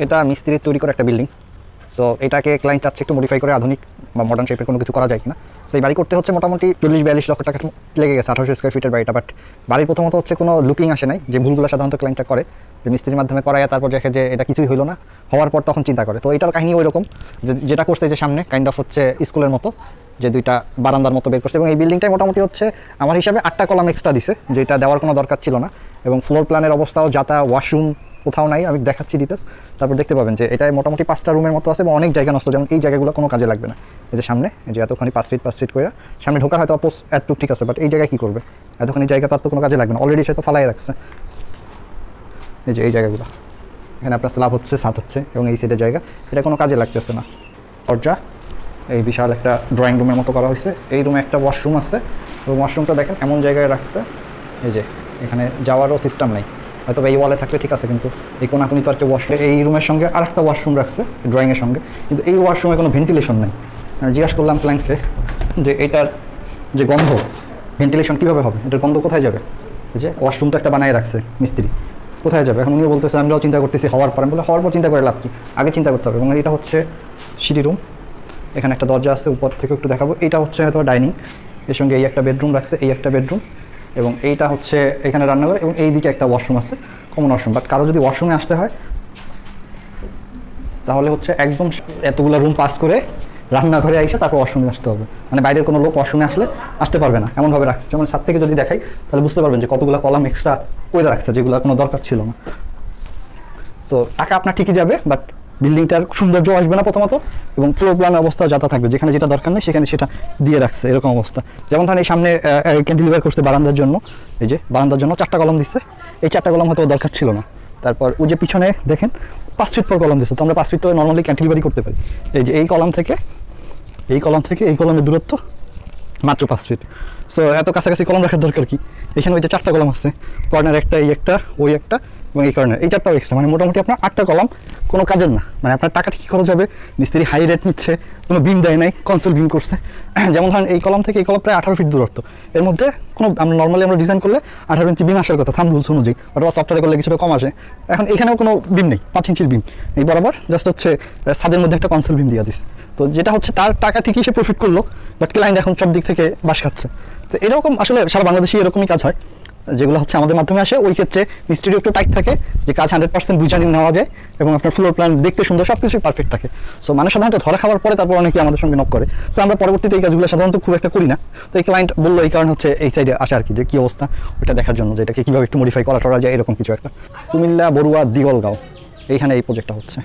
এটা মিস্ত্রি তৈরি করা একটা বিল্ডিং। সো এটাকে ক্লায়েন্ট চাচ্ছে একটু মডিফাই করে আধুনিক বা মডার্ন শেপের কোনো কিছু করা যায় কিনা। সো এই বাড়ি করতে হচ্ছে মোটামুটি 40-42 লক্ষ টাকা লেগে গেছে 1800 স্কোয়ার ফিটের বাড়িটা। বাট বাড়ির প্রথমত হচ্ছে কোনো লুকিং আসে নাই, যে ভুলগুলো সাধারণত ক্লায়েন্টটা করে, যে মিস্ত্রির মাধ্যমে করায় তারপর দেখে যে এটা কিছুই হলো না, হওয়ার পর তখন চিন্তা করে। তো এটার কাহিনী ওই রকম, যেটা করছে যে সামনে কাইন্ড অফ হচ্ছে স্কুলের মতো, যে দুইটা বারান্দার মতো বের করছে। এবং এই বিল্ডিংটাই মোটামুটি হচ্ছে আমার হিসাবে 8টা কলাম এক্সট্রা দিছে, যেটা দেওয়ার কোনো দরকার ছিল না। এবং ফ্লোর প্ল্যানের অবস্থাও যাতা, ওয়াশরুম কোথাও নাই, আমি দেখাচ্ছি ডিটেলস, তারপর দেখতে পাবেন যে এটাই মোটামুটি 5টা রুমের মতো আছে এবং অনেক জায়গা নষ্ট। যেমন এই জায়গাগুলো কোনো কাজে লাগবে না, এই যে সামনে এই যে এতখানি 5 ফিট করে সামনে ঢোকার হয়তো পোস্ট এতটুক ঠিক আছে, বাট এই জায়গায় কী করবে, এতখানি জায়গা তার তো কোনো কাজে লাগবে না, অলরেডি সে তো ফালাই রাখছে। এই যে এই জায়গাগুলো, এখানে আপনার স্ল্যাব হচ্ছে, ছাদ হচ্ছে এবং এই সাইডের জায়গা, এটা কোনো কাজে লাগতেছে না। দরজা, এই বিশাল একটা ড্রয়িং রুমের মতো করা হয়েছে। এই রুমে একটা ওয়াশরুম আছে এবং ওয়াশরুমটা দেখেন এমন জায়গায় রাখছে, এই যে এখানে যাওয়ারও সিস্টেম নেই, হয়তো এই ওয়ালে থাকলে ঠিক আছে, কিন্তু এই কোনাকুনি তো আর ওয়াশরুম। এই রুমের সঙ্গে আরেকটা ওয়াশরুম রাখছে ড্রয়িংয়ের সঙ্গে, কিন্তু এই ওয়াশরুমে কোনো ভেন্টিলেশন নেই। জিজ্ঞাসা করলাম ক্লায়েন্টকে যে এটার যে গন্ধ, ভেন্টিলেশন কীভাবে হবে, এটার গন্ধ কোথায় যাবে? এই যে ওয়াশরুম তো একটা বানায় রাখছে মিস্ত্রি, কোথায় যাবে? এখন উনিও বলতেছে আমরাও চিন্তা করতেছি হওয়ার পর। আমি বলে হওয়ার পর চিন্তা করে লাভ কি, আগে চিন্তা করতে হবে। এবং এটা হচ্ছে সিঁড়ি রুম, এখানে একটা দরজা আছে, উপর থেকে একটু দেখাবো। এইটা হচ্ছে হয়তো ডাইনিং, এর সঙ্গে এই একটা বেডরুম রাখছে, এই একটা বেডরুম, এবং এইটা হচ্ছে এখানে রান্নাঘর, এবং এই দিকে একটা ওয়াশরুম আছে, কমন ওয়াশরুম। বাট কারো যদি ওয়াশরুমে আসতে হয় তাহলে হচ্ছে একদম এতগুলো রুম পাস করে রান্নাঘরে এসে তারপর ওয়াশরুমে আসতে হবে। মানে বাইরের কোনো লোক ওয়াশরুমে আসতে পারবে না, এমনভাবে রাখছে। যেমন ছাদ থেকে যদি দেখাই তাহলে বুঝতে পারবেন যে কতগুলো কলাম এক্সট্রা করে রাখছে, যেগুলো কোনো দরকার ছিল না। সো টাকা আপনার ঠিকই যাবে, বাট বিল্ডিংটার সৌন্দর্য আসবে না প্রথমত, এবং ফ্লোর প্ল্যানের অবস্থা যাতা থাকবে, যেখানে যেটা দরকার নেই সেখানে সেটা দিয়ে রাখছে, এরকম অবস্থা। যেমন ধরেন এই সামনে ক্যান্টিলিভার করছে বারান্দার জন্য, এই যে বারান্দার জন্য 4টা কলম দিচ্ছে, এই 4টা কলম হয়তো দরকার ছিল না। তারপর ওই যে পিছনে দেখেন 5 ফিট পর কলম দিচ্ছে, তো আমরা 5 ফিট তো নর্মালি ক্যান্টিলিভারই করতে পারি। এই যে এই কলম থেকে এই কলমের দূরত্ব মাত্র 5 ফিট। সো এত কাছাকাছি কলম রাখার দরকার কি? এখানে ওই যে 4টা কলম আছে, কর্নার একটা, এই একটা, ওই একটা, এবং এই কর্নার, এই 4টাও এক্সট্রা। মানে মোটামুটি আপনার 8টা কলম কোনো কাজের না। মানে আপনার টাকাটা কী খরচ হবে, মিস্ত্রি হাই রেট নিচ্ছে, কোনো বিম দেয় নাই, কনসোল বিম করছে। যেমন ধরেন এই কলম থেকে এই কলম প্রায় 18 ফিট দূরত্ব, এর মধ্যে কোনো নর্মালি আমরা ডিজাইন করলে 18 ইঞ্চি বিম আসার কথা, থাম রুলস অনুযায়ী, অথবা সফটওয়্যারে করলে কিছুটা কম আসে। এখন এখানেও কোনো বিম নেই, 5 ইঞ্চির বিম এই বরাবর, জাস্ট হচ্ছে ছাদের মধ্যে একটা কনসোল বিম দিয়ে দিচ্ছে। তো যেটা হচ্ছে তার টাকা ঠিকই সে প্রফিট করলো, বাট ক্লায়েন্ট এখন সব দিক থেকে বাস খাচ্ছে। তো এরকম আসলে সারা বাংলাদেশে এরকমই কাজ হয়, যেগুলো হচ্ছে আমাদের মাধ্যমে আসে। ওই ক্ষেত্রে মিস্ত্রি একটু টাইট থাকে, যে কাজ 100% বুঝানি নেওয়া যায়, এবং আপনার ফ্লোর প্ল্যান দেখতে সুন্দর, সব কিছু পারফেক্ট থাকে। সো মানুষ সাধারণত ধরা খাওয়ার পরে তারপর অনেকে আমাদের সঙ্গে নক করে। সো আমরা পরবর্তীতে এই কাজগুলো সাধারণত খুব একটা করি না। তো এই ক্লায়েন্ট বললো এই কারণে হচ্ছে এই সাইডে আসে আর কি, যে কী অবস্থা ওইটা দেখার জন্য, যে এটাকে কীভাবে একটু মডিফাই করা যায়, এরকম কিছু একটা। কুমিল্লা, বড়ুয়া, দিগলগাঁও, এইখানে এই প্রজেক্টটা হচ্ছে।